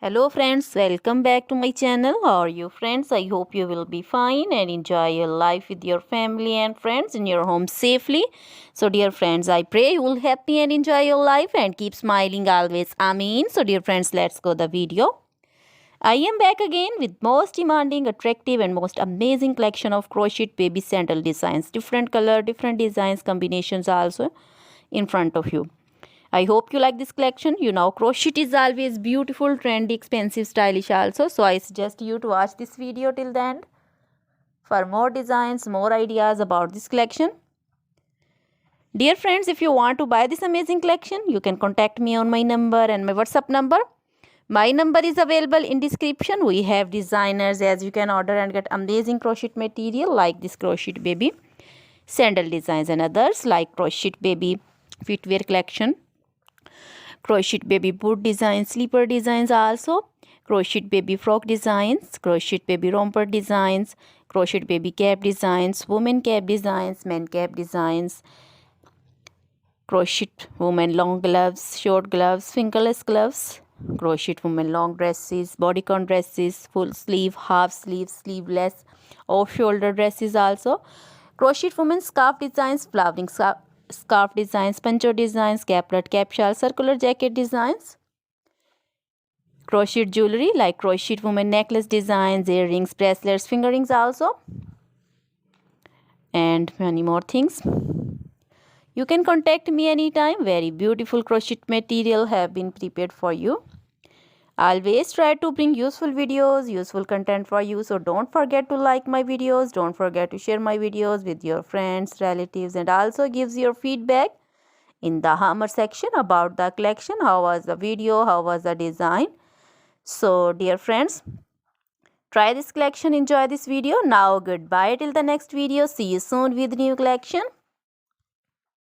Hello friends, welcome back to my channel. How are you friends? I hope you will be fine and enjoy your life with your family and friends in your home safely. So dear friends, I pray you will happy and enjoy your life and keep smiling always. Amen. So dear friends, let's go the video. I am back again with most demanding, attractive and most amazing collection of crochet baby sandal designs. Different color, different designs, combinations also in front of you. I hope you like this collection. You know, crochet is always beautiful, trendy, expensive, stylish also. So I suggest you to watch this video till the end for more designs, more ideas about this collection. Dear friends, if you want to buy this amazing collection, you can contact me on my number and my WhatsApp number. My number is available in description. We have designers as you can order and get amazing crochet material like this crochet baby sandal designs and others like crochet baby footwear collection, crochet baby boot designs, slipper designs also, crochet baby frock designs, crochet baby romper designs, crochet baby cap designs, women cap designs, men cap designs, crochet women long gloves, short gloves, fingerless gloves, crochet women long dresses, bodycon dresses, full sleeve, half sleeve, sleeveless, off shoulder dresses also, crochet women scarf designs, flowering scarf designs, poncho designs, caplet, cap shawl, circular jacket designs, crochet jewelry like crochet women necklace designs, earrings, bracelets, finger rings also, and many more things. You can contact me anytime. Very beautiful crochet material have been prepared for you. Always try to bring useful videos, useful content for you. So don't forget to like my videos. Don't forget to share my videos with your friends, relatives, and also gives your feedback in the hammer section about the collection. How was the video? How was the design? So dear friends, try this collection. Enjoy this video. Now goodbye till the next video. See you soon with new collection.